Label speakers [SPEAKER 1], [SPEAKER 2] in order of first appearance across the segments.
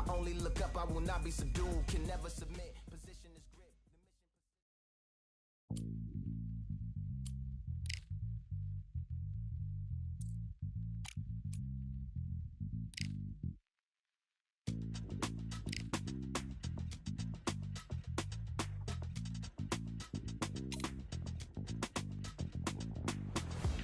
[SPEAKER 1] I only look up, I will not be subdued. Can never submit. Position is grip.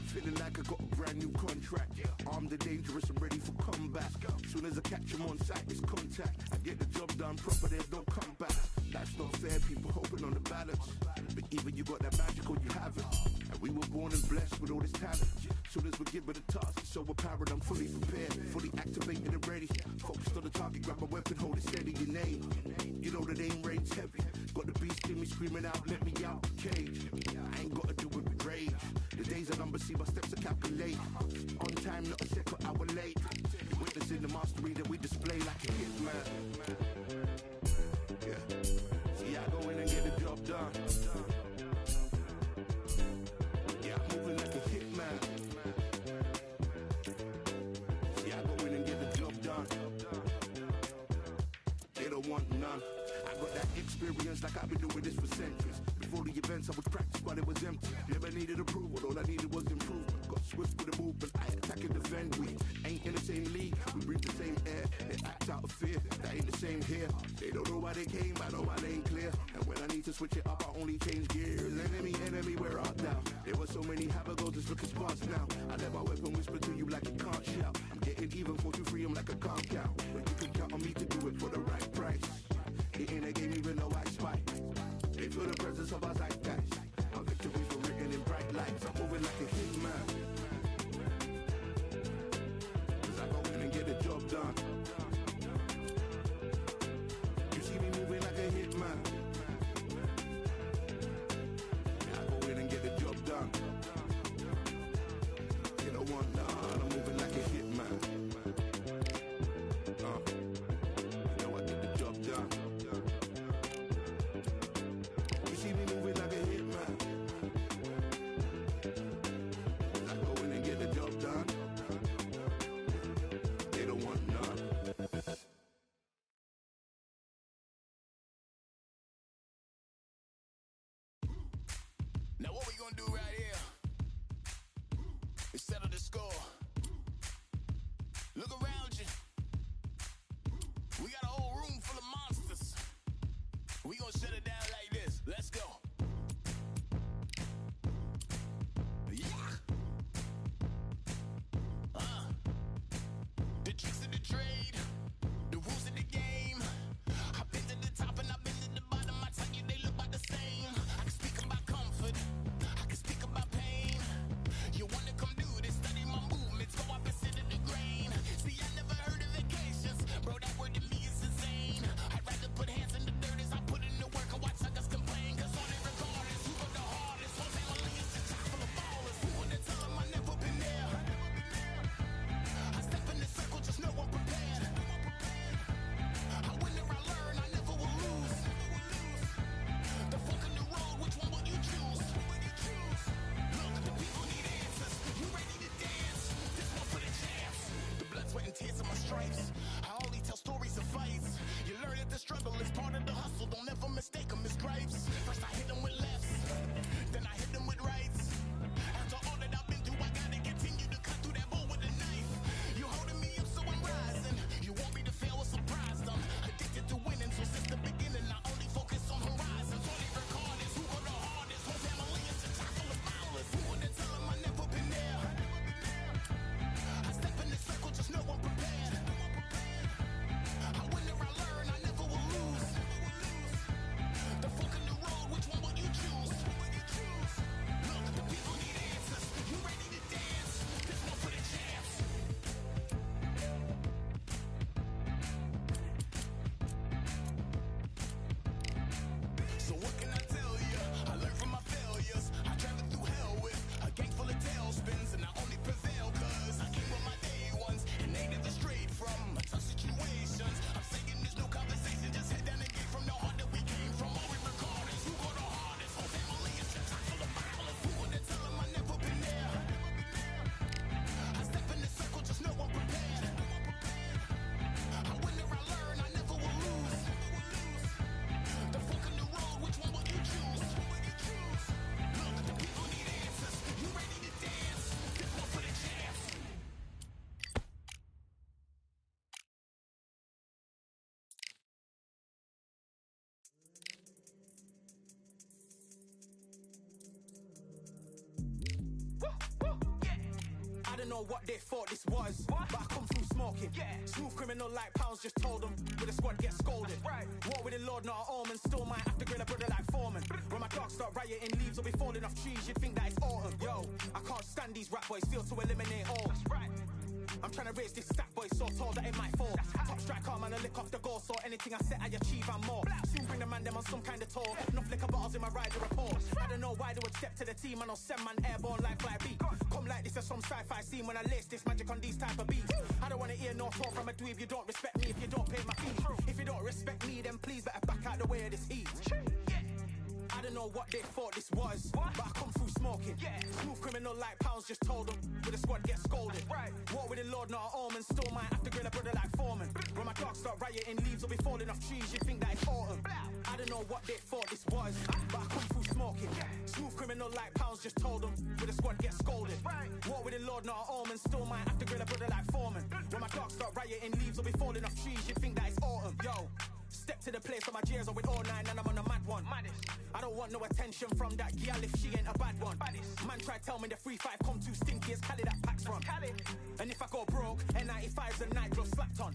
[SPEAKER 2] Feeling like I got a brand new contract. Armed and dangerous and ready for combat. Soon as I catch him on sight, it's contact. I get the job done proper, there's no comeback. Life's not fair, people hoping on the balance. But even you got that magic or you haven't. And we were born and blessed with all this talent. Soon as we're given a task, it's so apparent I'm fully prepared. Fully activated and ready. Focused on the target, grab my weapon, hold it steady, your name. You know the name reigns heavy. Got the beast in me screaming out, let me out the cage. I ain't gotta do it with rage. The days are numbered, see my steps are calculate. On time, not a second hour late. Witnessing the mastery that we display like a hitman. Yeah. See, I go in and get the job done. Yeah, I'm moving like a hitman. See, I go in and get the job done. They don't want none. I got that experience like I've been doing this for centuries. Before the events I was practiced while it was empty. Never needed approval, all I needed was improvement. Got swift with the movement, I attack and defend. We ain't in the same league, we breathe the same air. They act out of fear, that ain't the same here. They don't know why they came, I know why they ain't clear. And when I need to switch it up, I only change gears. Enemy, where art thou? There were so many have-a-goes, just look at spots now. I let my weapon whisper to you like it can't shout. I'm getting even 4-2-3, I'm like a can't count. But you can count on me to do it for the right price. It ain't a game even though I spike. They feel the presence of our zeitgeist. Our victories were written in bright lights. I'm moving like a hitman. Cause I go in and get the job done. You see me moving like a hitman. I go in and get the job done. You don't want none. I'm moving like a hitman. You know I get the job done. You see me moving like a hitman. I go in and get the job done. They don't want none.
[SPEAKER 3] Now what we gonna do right here is settle the score. Look around you. We got a whole room full of monsters. We gonna shut it down like this. Let's go. Yeah. The tricks of the trade, the rules of the game. I've been to the top and I've been to the bottom. I tell you they look about the same. I can speak about comfort, I can speak about pain. You wanna come do this, study my movements, go up and sit in the grain. See, I
[SPEAKER 4] know what they thought this was, but I come through smoking. Smooth criminal like pounds, just told them with a squad get scolded. War with the Lord, not an omen. Still might have to grill a brother like Foreman. When my dogs start rioting, leaves will be falling off trees. You'd think that it's autumn. Yo, I can't stand these rap boys, feel to eliminate all. I'm trying to raise this stat boy so tall that it might fall. Top striker, man, I lick off the goal, so anything I set I achieve and more. Soon bring the man them on some kind of tour. Enough liquor bottles in my rider report. I don't know why they would step to the team, and I'll send man airborne like fly beat. Come like this as some sci-fi scene when I lace this magic on these type of beats. I don't wanna hear no talk from a dweeb. You don't respect me if you don't pay my fees. If you don't respect me, then please better back out the way of this heat. I don't know what they thought this was, but I come through smoking. Smooth criminal like pounds, just told them with a squad get scolded. War with the Lord, not an omen. Still might have to grill a brother like Foreman. When my dogs start rioting, leaves will be falling off trees. You'd think that it's autumn. I don't know what they thought this was, but I come through smoking. Smooth criminal like pounds, just told them with a squad get scolded. War with the Lord, not an omen. Still might have to grill a brother like Foreman. When my dogs start rioting, leaves will be falling off trees. You'd think that it's autumn. Yo. Step to the place where my J's are with all nine and I'm on a mad one. I don't want no attention from that gal if she ain't a bad one. Man try tell me the 3-5 come too stinky as Cali that packs from. And if I go broke, N95's a night glove slapped on.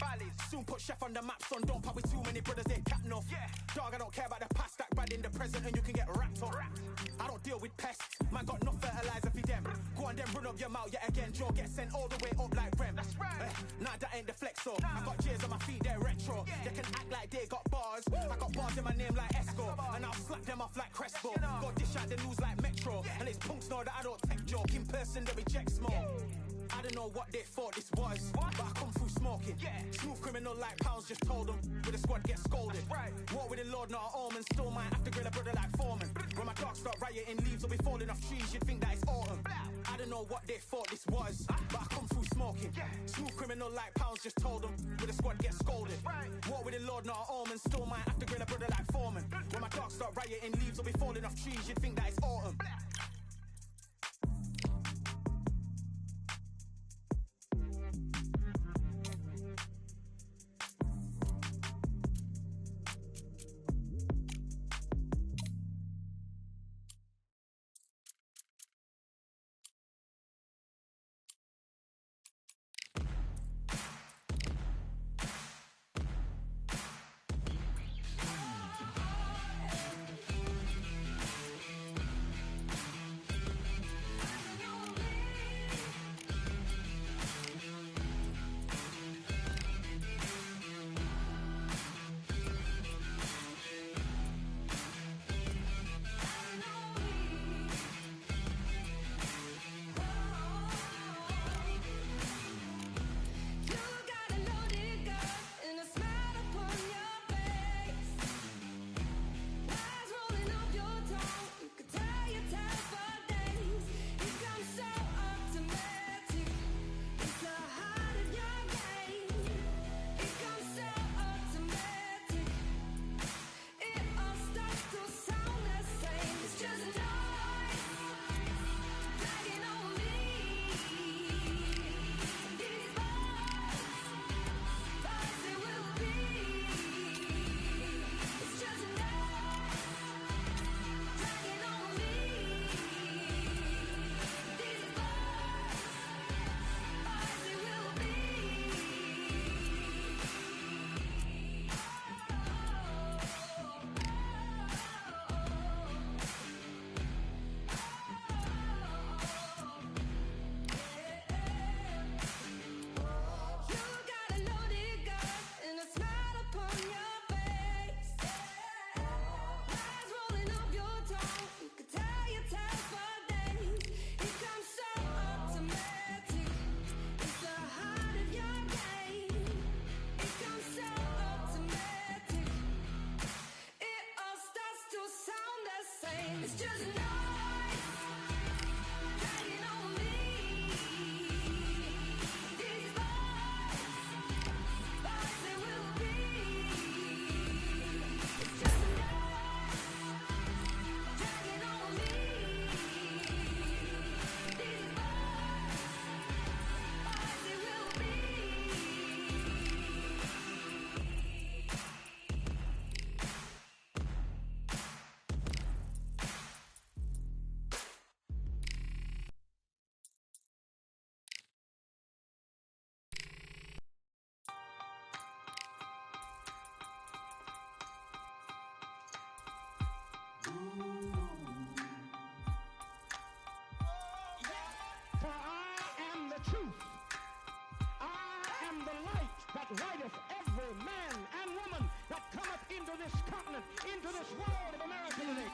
[SPEAKER 4] Soon put chef on the map, son. Don't pop with too many brothers, they cap enough. Dog, I don't care about the past, that bad in the present and you can get wrapped up. I don't deal with pests, man got no fertilizer for them. Go on then run up your mouth yet again. Joe get sent all the way up like Rem. Nah, that ain't the flex, so I got J's on my feet, they're retro. They can act like they got bars. I got bars in my name like Esco, and I'll slap them off like Crespo. Go dish out the news like Metro, and it's punks know that I don't tech joke. In person, they reject smoke. I don't know what they thought this was, but I come through smoking. Smooth criminal like pounds, just told them with a squad get scolded. War with the Lord, not an omen. Still might have to grill a brother like Foreman. When my dogs start rioting, leaves will be falling off trees. You'd think that it's autumn. I don't know what they thought this was, but I come through smoking. Smooth criminal like pounds, just told them with a squad get scolded. War with the Lord, not an omen. Still might have to grill a brother like Foreman. When my dogs start rioting, leaves will be falling off trees. You'd think that it's autumn.
[SPEAKER 5] rideth every man and woman that cometh into this continent, into this world of America today.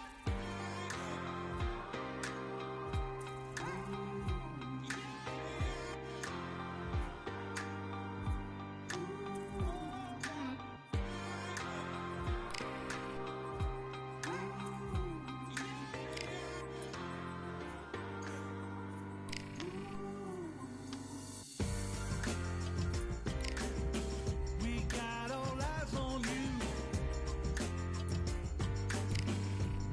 [SPEAKER 6] We got all eyes on you.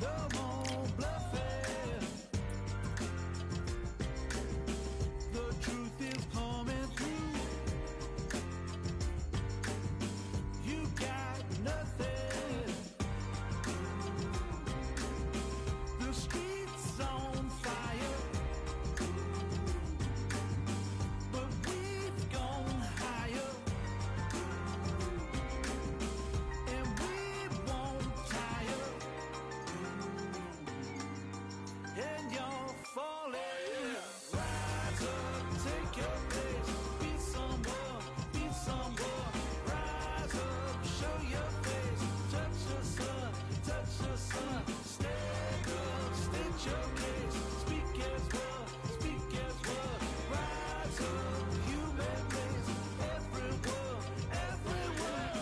[SPEAKER 6] No more bluffing. The truth is coming through. You got nothing. The streets on fire, but we've gone higher. And we won't tire. And you're falling. Rise up, take your place. Be someone, be someone. Rise up, show your face. Touch the sun, touch the sun. Stand up, state your case. Speak as one, speak as one. Rise up, human race. Everyone, everyone.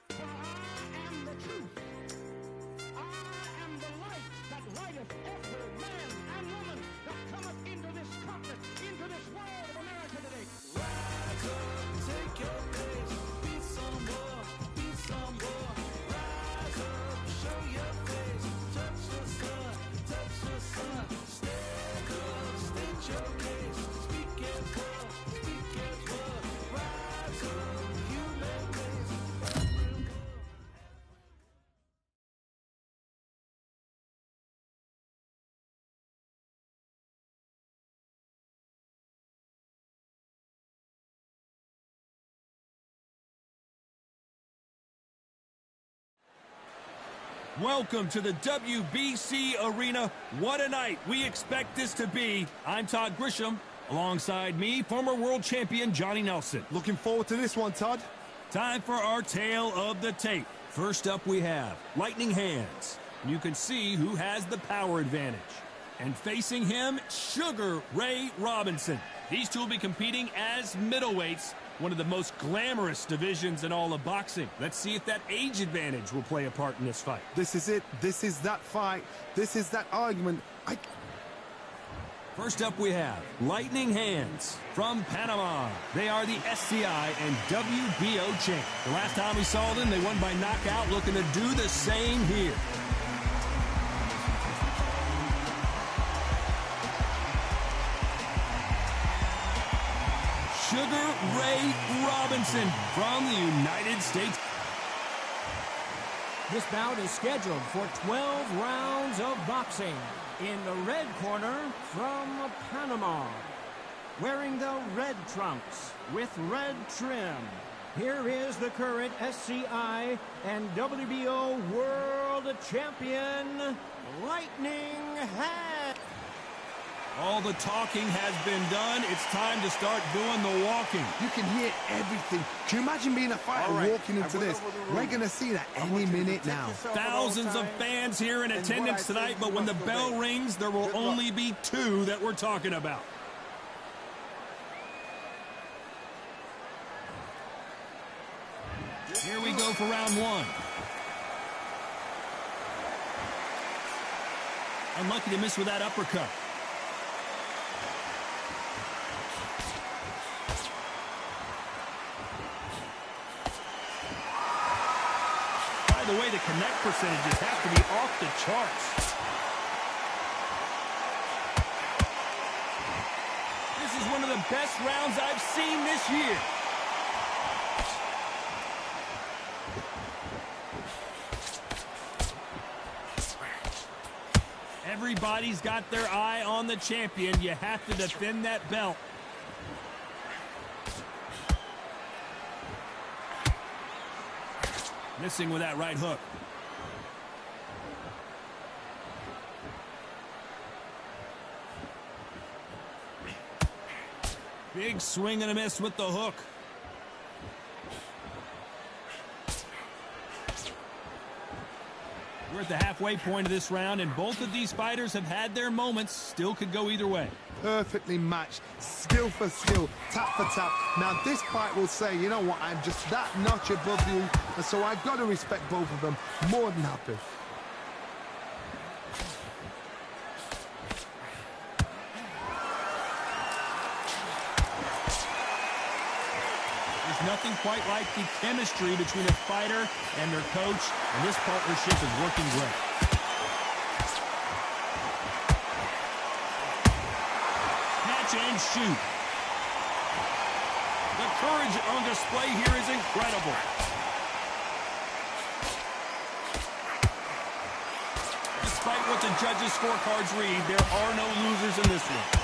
[SPEAKER 5] For I am the truth. I am the light that lighteth every man and woman that cometh into this continent, into this world of America today.
[SPEAKER 6] Rise up, take your place. Be someone, be someone. Rise up, show your face. Touch the sun, touch the sun. Stand up, state your case. Speak as one, speak as one. Rise up, human race. Everyone.
[SPEAKER 7] Welcome to the WBC Arena. What a night we expect this to be. I'm Todd Grisham. Alongside me, former world champion Johnny Nelson.
[SPEAKER 8] Looking forward to this one, Todd.
[SPEAKER 7] Time for our tale of the tape. First up we have Lightning Hands. You can see who has the power advantage. And facing him, Sugar Ray Robinson. These two will be competing as middleweights, one of the most glamorous divisions in all of boxing. Let's see if that age advantage will play a part in this fight.
[SPEAKER 8] This is it. This is that fight. This is that argument.
[SPEAKER 7] First up we have Lightning Hands from Panama. They are the SCI and WBO champ. The last time we saw them, they won by knockout, looking to do the same here. Sugar Ray Robinson from the United States.
[SPEAKER 9] This bout is scheduled for 12 rounds of boxing. In the red corner, from Panama, wearing the red trunks with red trim, here is the current SCI and WBO World Champion, Lightning Hands.
[SPEAKER 7] All the talking has been done. It's time to start doing the walking.
[SPEAKER 8] You can hear everything. Can you imagine being a fighter walking into this? We're going to see that any minute now.
[SPEAKER 7] Thousands of fans here in attendance tonight, but when the bell rings, there will only be two that we're talking about. Here we go for round one. Unlucky to miss with that uppercut. By the way, the connect percentages have to be off the charts. This is one of the best rounds I've seen this year. Everybody's got their eye on the champion. You have to defend that belt. Missing with that right hook. Big swing and a miss with the hook. We're at the halfway point of this round, and both of these fighters have had their moments. Still could go either way.
[SPEAKER 8] Perfectly matched, skill for skill, tap for tap. Now this fight will say, you know what, I'm just that notch above you, and so I've got to respect both of them. More than happy.
[SPEAKER 7] There's nothing quite like the chemistry between a fighter and their coach, and this partnership is working great. Catch and shoot. The courage on display here is incredible. Despite what the judges' scorecards read, there are no losers in this one.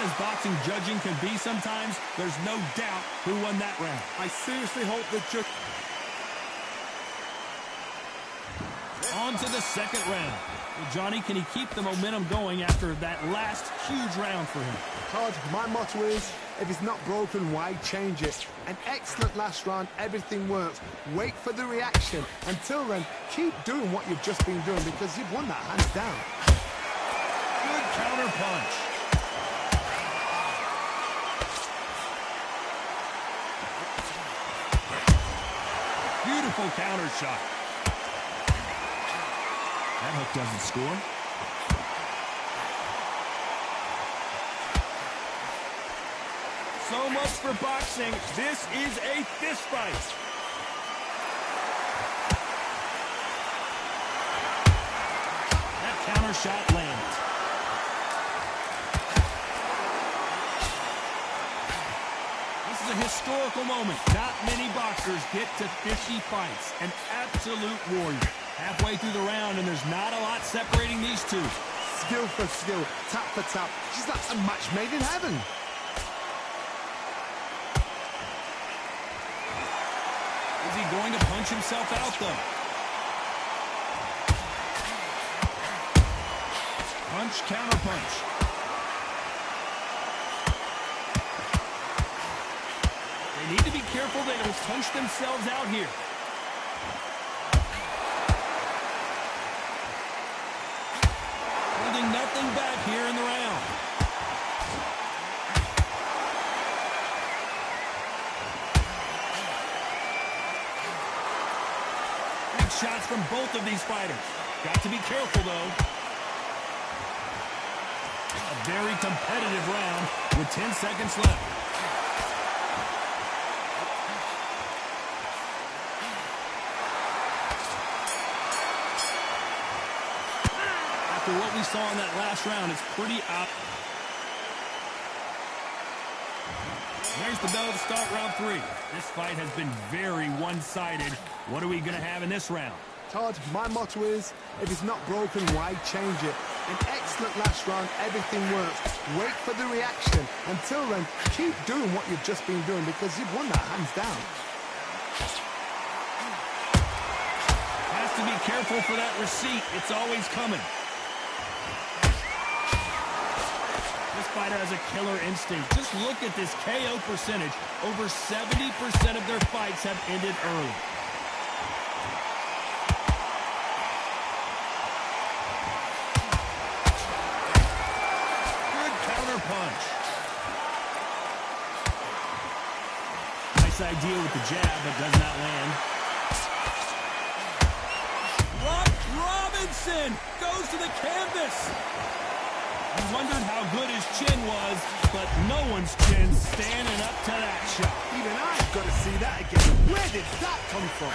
[SPEAKER 7] As boxing judging can be sometimes, there's no doubt who won that round.
[SPEAKER 8] I seriously hope the judge...
[SPEAKER 7] On to the second round. Well, Johnny, can he keep the momentum going after that last huge round for him?
[SPEAKER 8] Todd, my motto is, if it's not broken, why change it? An excellent last round, everything works. Wait for the reaction. Until then, keep doing what you've just been doing because you've won that hands down.
[SPEAKER 7] Good counter punch. Beautiful counter shot. That hook doesn't score. So much for boxing. This is a fist fight. That counter shot lands. This is a historical moment. Not many boxers get to 50 fights. An absolute warrior. Halfway through the round, and there's not a lot separating these two.
[SPEAKER 8] Skill for skill, tap for tap. Just like a match made in heaven.
[SPEAKER 7] Is he going to punch himself out, though? Punch, counter punch. They need to be careful they don't punch themselves out here. Holding nothing back here in the round. Big shots from both of these fighters. Got to be careful, though. A very competitive round with 10 seconds left. After what we saw in that last round, it's pretty obvious. There's the bell to start round 3. This fight has been very one-sided. What are we going to have in this round?
[SPEAKER 8] Todd, my motto is, if it's not broken, why change it? An excellent last round, everything works. Wait for the reaction. Until then, keep doing what you've just been doing because you've won that hands down.
[SPEAKER 7] Has to be careful for that receipt. It's always coming. This fighter has a killer instinct. Just look at this KO percentage. Over 70% of their fights have ended early. Good counter punch. Nice idea with the jab, but does not land. Robinson goes to the canvas. I wondered how good his chin was, but no one's chin standing up to that shot.
[SPEAKER 8] Even I've got to see that again. Where did that come from?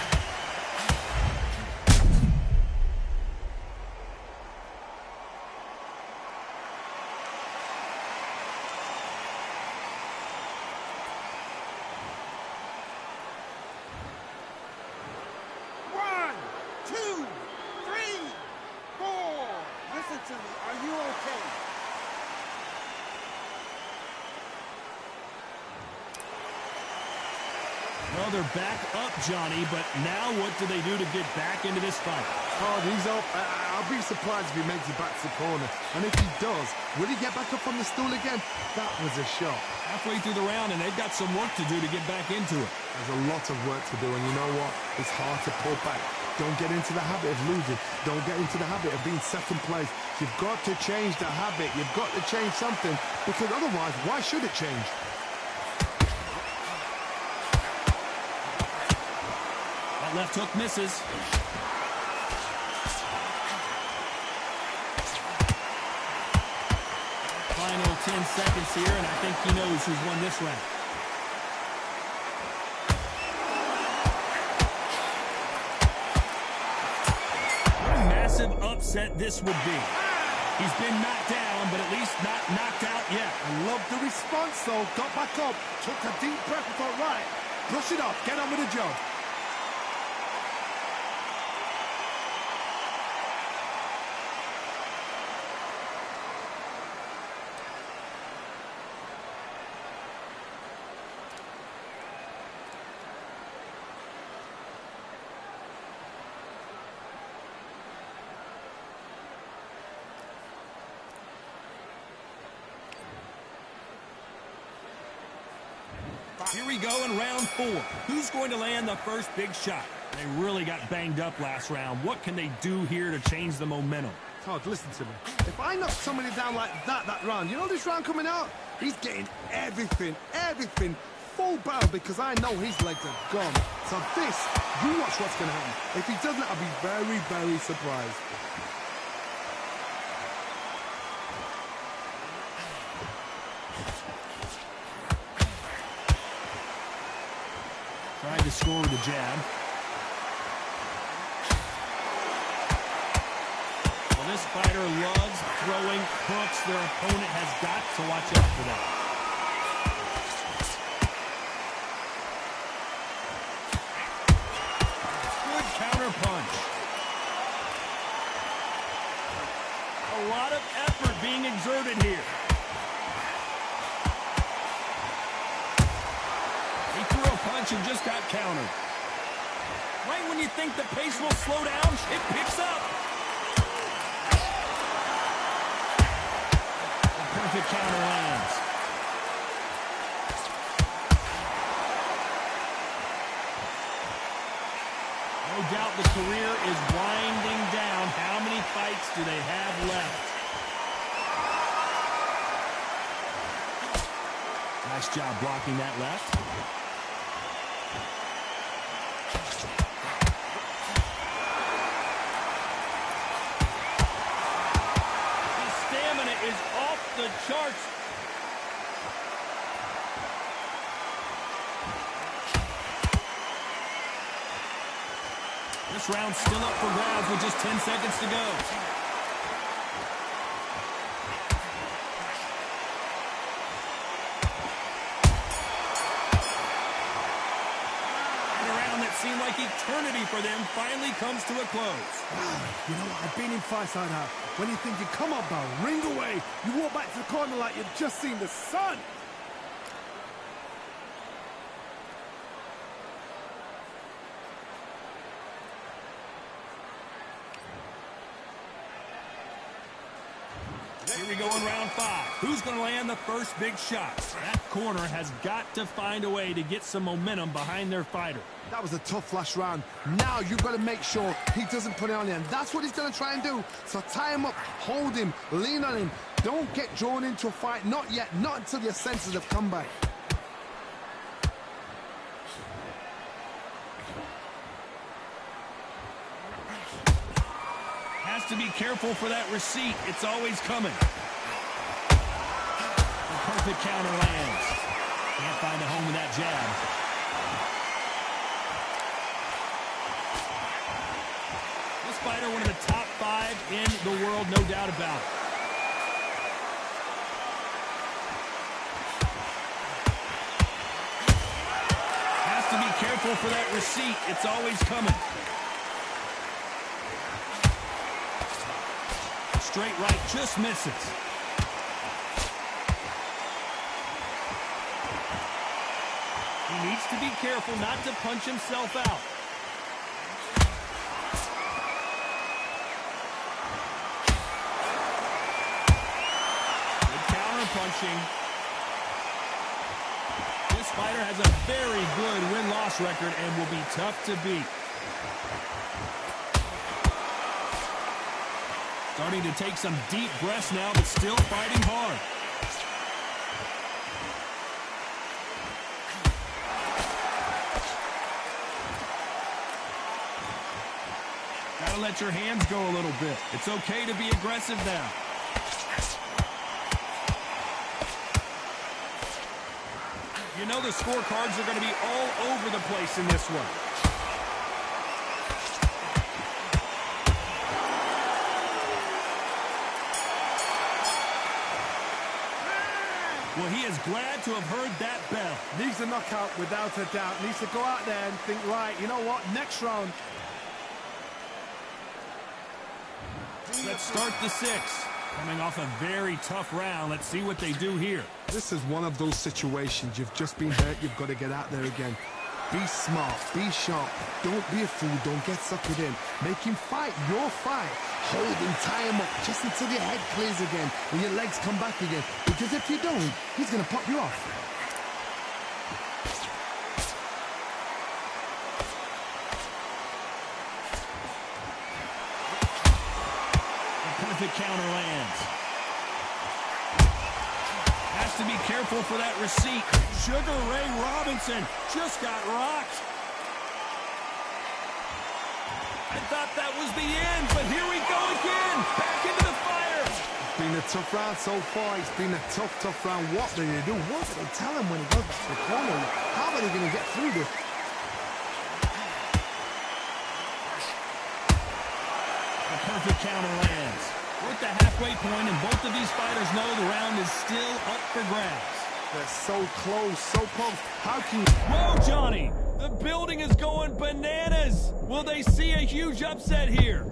[SPEAKER 5] One, two, three, four. Listen to me. Are you okay?
[SPEAKER 7] Well, they're back up, Johnny, but now what do they do to get back into this fight?
[SPEAKER 8] Oh, he's up. I'll be surprised if he makes it back to the corner. And if he does, will he get back up on the stool again? That was a shot.
[SPEAKER 7] Halfway through the round, and they've got some work to do to get back into it.
[SPEAKER 8] There's a lot of work to do, and you know what? It's hard to pull back. Don't get into the habit of losing. Don't get into the habit of being second place. You've got to change the habit. You've got to change something, because otherwise, why should it change?
[SPEAKER 7] That left hook misses. Final 10 seconds here, and I think he knows who's won this round. What a massive upset this would be. He's been knocked down, but at least not knocked out yet.
[SPEAKER 8] I love the response, though. Got back up, took a deep breath and thought, right, brush it off, get on with the job.
[SPEAKER 7] Here we go in round 4. Who's going to land the first big shot? They really got banged up last round. What can they do here to change the momentum?
[SPEAKER 8] Todd, listen to me. If I knock somebody down like that round, you know this round coming out? He's getting everything, full barrel, because I know his legs are gone. So this, you watch what's going to happen. If he doesn't, I'll be very, very surprised.
[SPEAKER 7] Tried to score with a jab. Well, this fighter loves throwing hooks. Their opponent has got to watch out for that. Good counter punch. A lot of effort being exerted here. Punch and just got countered. Right when you think the pace will slow down, it picks up. A perfect counter lands. No doubt the career is winding down. How many fights do they have left? Nice job blocking that left. Is off the charts. This round's still up for grabs with just 10 seconds to go. And a round that seemed like eternity for them finally comes to a close.
[SPEAKER 8] You know what? I've been in fights like that. When you think you come on, pal, ring away. You walk back to the corner like you've just seen the sun.
[SPEAKER 7] Here we go in round 5. Who's going to land the first big shot? That corner has got to find a way to get some momentum behind their fighter.
[SPEAKER 8] That was a tough last round. Now you've got to make sure he doesn't put it on you, and that's what he's going to try and do. So tie him up, hold him, lean on him. Don't get drawn into a fight. Not yet. Not until your senses have come back.
[SPEAKER 7] Has to be careful for that receipt. It's always coming. The perfect counter lands. Can't find a home with that jab. This fighter, one of the top 5 in the world, no doubt about it. Has to be careful for that receipt. It's always coming. Straight right just misses. He needs to be careful not to punch himself out. Good counter punching. This fighter has a very good win-loss record and will be tough to beat. Starting to take some deep breaths now, but still fighting hard. Gotta let your hands go a little bit. It's okay to be aggressive now. You know the scorecards are going to be all over the place in this one. Well, he is glad to have heard that bell.
[SPEAKER 8] Needs a knockout without a doubt. Needs to go out there and think, right, you know what, next round.
[SPEAKER 7] Let's start the sixth. Coming off a very tough round. Let's see what they do here.
[SPEAKER 8] This is one of those situations. You've just been hurt. You've got to get out there again. Be smart. Be sharp. Don't be a fool. Don't get suckered in. Make him fight your fight. Hold him, tie him up, just until your head clears again and your legs come back again. Because if you don't, he's going to pop you off.
[SPEAKER 7] Perfect counter lands. Has to be careful for that receipt. Sugar Ray Robinson just got rocked. I thought that was the end, but here we go again. Back into the fire.
[SPEAKER 8] It's been a tough round so far. It's been a tough round. What do they do? What do they tell him when he goes back to the corner? How are they going to get through this?
[SPEAKER 7] The perfect counter lands. We're at the halfway point, and both of these fighters know the round is still up for grabs.
[SPEAKER 8] They're so close, so close. How can you...
[SPEAKER 7] Whoa, Johnny! The building is going bananas! Will they see a huge upset here?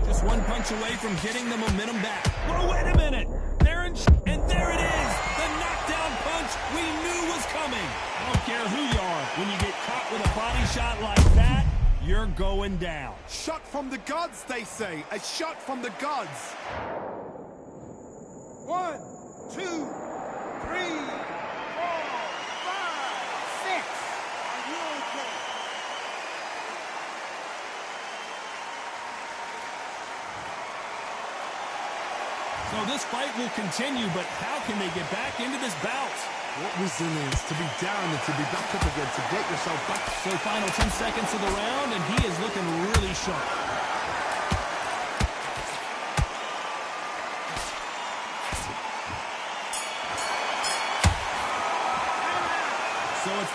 [SPEAKER 7] Just one punch away from getting the momentum back. Whoa, wait a minute! And there it is! The knockdown punch we knew was coming! I don't care who you are. When you get caught with a body shot like that, you're going down.
[SPEAKER 8] Shot from the gods, they say. A shot from the gods.
[SPEAKER 5] 1, 2, 3, 4, 5, 6. Are you okay?
[SPEAKER 7] So this fight will continue, but how can they get back into this bout?
[SPEAKER 8] What resilience to be down and to be back up again, to get yourself back.
[SPEAKER 7] So final 10 seconds of the round, and he is looking really sharp. So it's...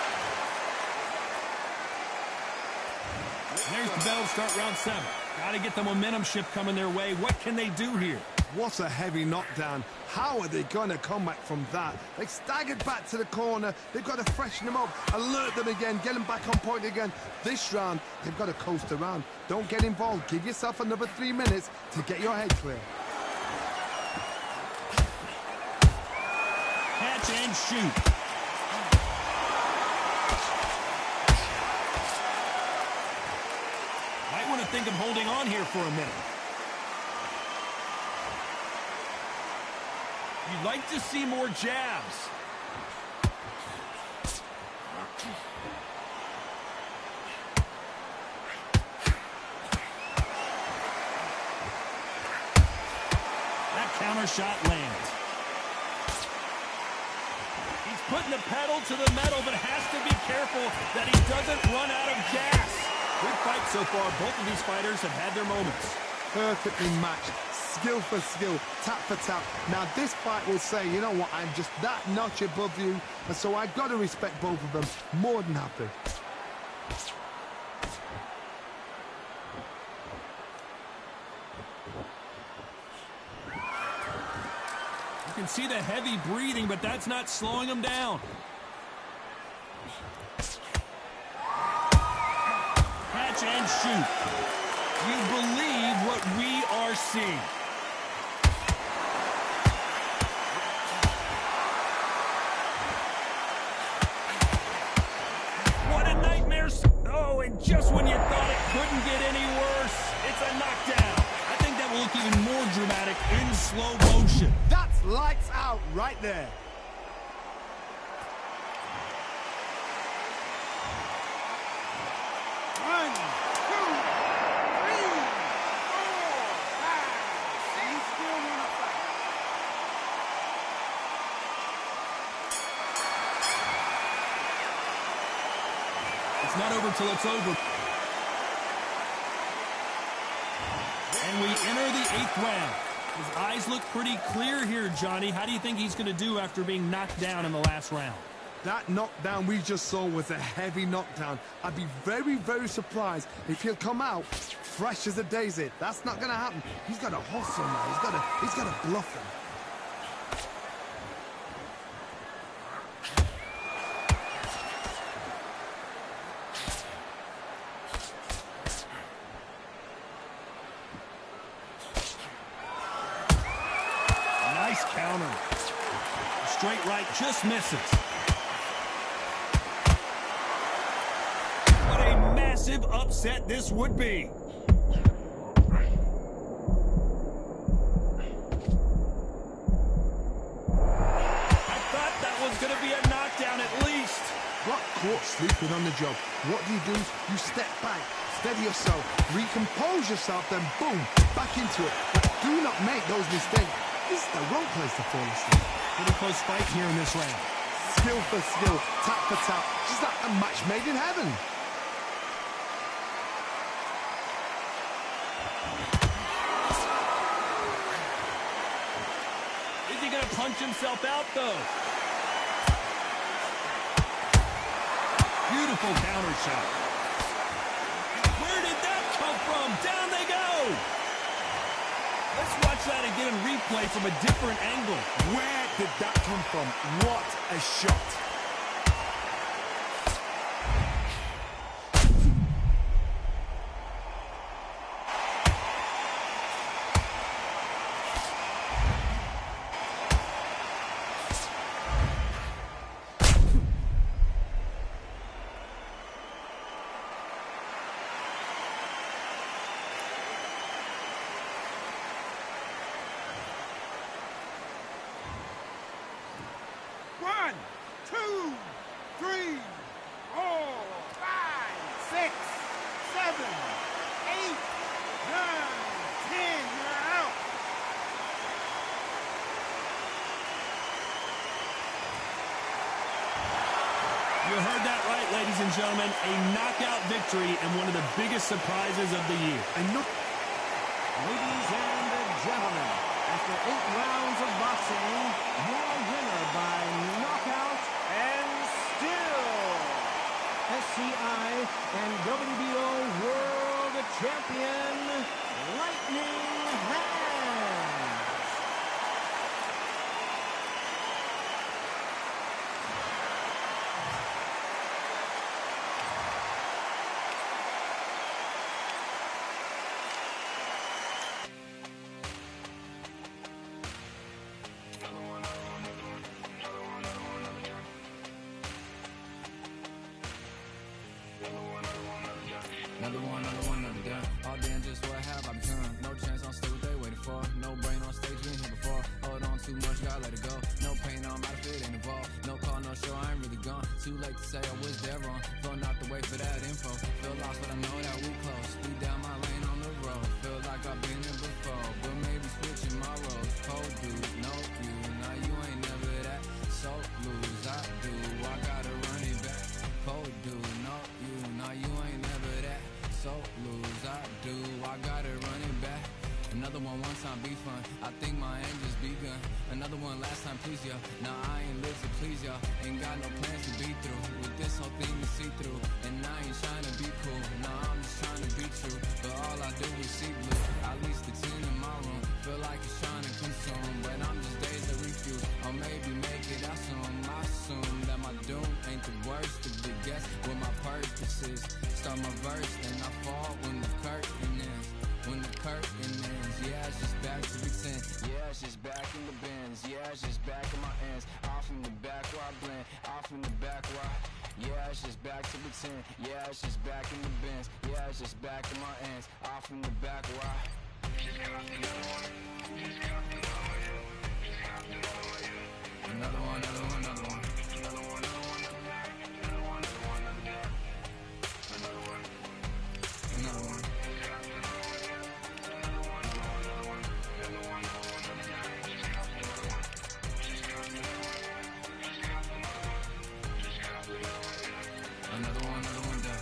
[SPEAKER 7] There's the bell to start round 7. Got to get the momentum shift coming their way. What can they do here?
[SPEAKER 8] What a heavy knockdown. How are they going to come back from that? They staggered back to the corner. They've got to freshen them up, alert them again, get them back on point again. This round, they've got to coast around. Don't get involved. Give yourself another 3 minutes to get your head clear.
[SPEAKER 7] Catch and shoot. Might want to think of holding on here for a minute. You'd like to see more jabs. That counter shot lands. He's putting the pedal to the metal, but has to be careful that he doesn't run out of gas. Good fight so far. Both of these fighters have had their moments.
[SPEAKER 8] Perfectly matched. Skill for skill, tap for tap. Now this fight will say, you know what, I'm just that notch above you, and so I've got to respect both of them. More than happy.
[SPEAKER 7] You can see the heavy breathing, but that's not slowing him down. Catch and shoot. You believe what we are seeing. Just when you thought it couldn't get any worse, it's a knockdown. I think that will look even more dramatic in slow motion.
[SPEAKER 8] That's lights out right there.
[SPEAKER 5] One, two, three, four, five. And you still want to fight.
[SPEAKER 7] It's not over till it's over. And we enter the 8th round. His eyes look pretty clear here, Johnny. How do you think he's going to do after being knocked down in the last round?
[SPEAKER 8] That knockdown we just saw was a heavy knockdown. I'd be very, very surprised if he'll come out fresh as a daisy. That's not going to happen. He's got to hustle now. He's got to bluff him.
[SPEAKER 7] Nice counter. Straight right just misses. What a massive upset this would be. I thought that was going to be a knockdown at least.
[SPEAKER 8] Got caught sleeping on the job. What do? You step back, steady yourself, recompose yourself, then boom, back into it. But do not make those mistakes. This is the wrong place to fall asleep.
[SPEAKER 7] Pretty close fight here in this round.
[SPEAKER 8] Skill for skill, tap for tap, just like a match made in heaven.
[SPEAKER 7] Is he going to punch himself out, though? Beautiful counter shot. Where did that come from? Down they go! Let's watch that again in replay from a different angle.
[SPEAKER 8] Where did that come from? What a shot.
[SPEAKER 5] One, two, three, four, five, six, seven, eight, 9, 10. You're out.
[SPEAKER 7] You heard that right, ladies and gentlemen. A knockout victory and one of the biggest surprises of the year.
[SPEAKER 9] Ladies and gentlemen, after 8 rounds of boxing, your winner by knockout and still SCI and WBO World Champion, Lightning Hands.
[SPEAKER 10] Another done. All day and just what have I become? No chance, I'll stay what they waiting for. No brain on stage, we ain't here before. Hold on too much, gotta let it go. No pain, I'm out of it, ain't involved. No call, no show, I ain't really gone. Too late to say I was dead wrong. Phone out the way for that info. Feel lost, but I know that we close. Speed down my lane on the road. Feel like I've been here before, but maybe switching my roles. Cold dude, no you. Now you ain't never that. So lose, I do. I gotta run it back. Cold dude, no you. Now you ain't never that. So lose, I do. I gotta run it back. Another one time be fun. I think my aim just begun. Another one last time please ya. Now I ain't live to please y'all. Ain't got no plans to be through. With this whole thing to see through. And I ain't trying to be cool. Nah, I'm just trying to be true. But all I do is see blue. At least the 10 in my room. Feel like it's trying to consume. But I'm just days to refuse. Or maybe make it out soon. I assume that my doom ain't the worst. To be guess what my purpose is. Start my verse, then I fall when the curtain ends. When the curtain ends, yeah, it's just back to pretend. Yeah, it's just back in the bins. Yeah, it's just back in my ends. Off in the back where I blend. Off in the back where I Yeah, it's just back to pretend. Yeah, it's just back in the bins. Yeah, it's just back in my ends. Off in the back, why? Another one, another one, another one. Another one, another one, another one, another one, another one, another one. Another one down.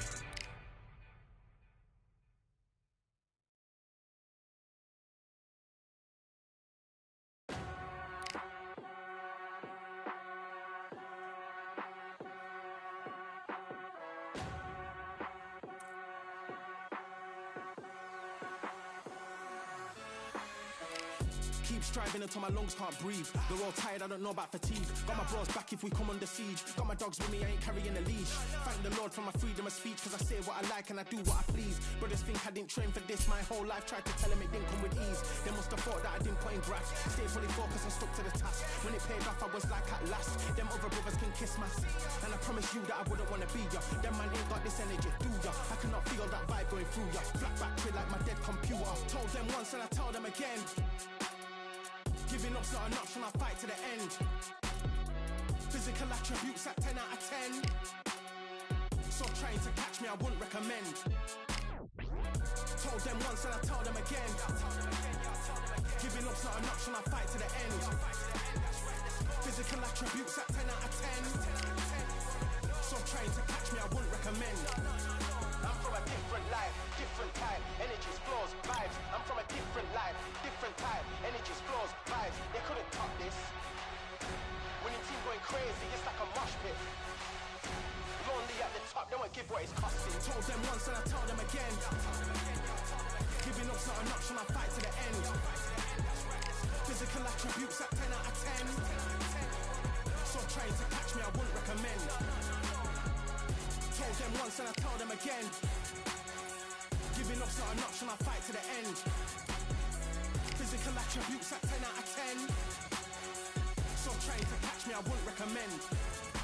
[SPEAKER 4] Keep striving until my lungs can't breathe. They're all tired, I don't know about fatigue. Got my bros back if we come under siege. Got my dogs with me, I ain't carrying a leash. Thank the Lord for my freedom of speech, cause I say what I like and I do what I please. Brothers think I didn't train for this, my whole life tried to tell them it didn't come with ease. They must have thought that I didn't put in graft. Stayed fully focused and stuck to the task. When it paid off, I was like at last. Them other brothers can kiss my ass. And I promise you that I wouldn't wanna be ya. Them man ain't got this energy, do ya? I cannot feel that vibe going through ya. Flat battery like my dead computer. Told them once and I tell them again. Giving up's not an option, I'll fight to the end. Physical attributes at 10 out of 10. So trying to catch me, I wouldn't recommend. Told them once and I tell them again. Giving up's not an option, I'll fight to the end. Physical attributes at 10 out of 10. So trying to catch me, I wouldn't recommend. I'm from a different life, different type, energies, flows, vibes. I'm from a different life, different type, energies, flows, vibes. They couldn't top this. When your team going crazy, it's like a mosh pit. Lonely at the top, they won't give what it's costing. Told them once and I tell them again. Giving up's not an option, I'll fight to the end. Physical attributes at 10 out of 10. So trying to catch me, I wouldn't recommend. Told them once and I tell them again. Giving up's not an option, I'll fight to the end. Physical attributes at 10 out of 10. So trying to catch me, I wouldn't recommend.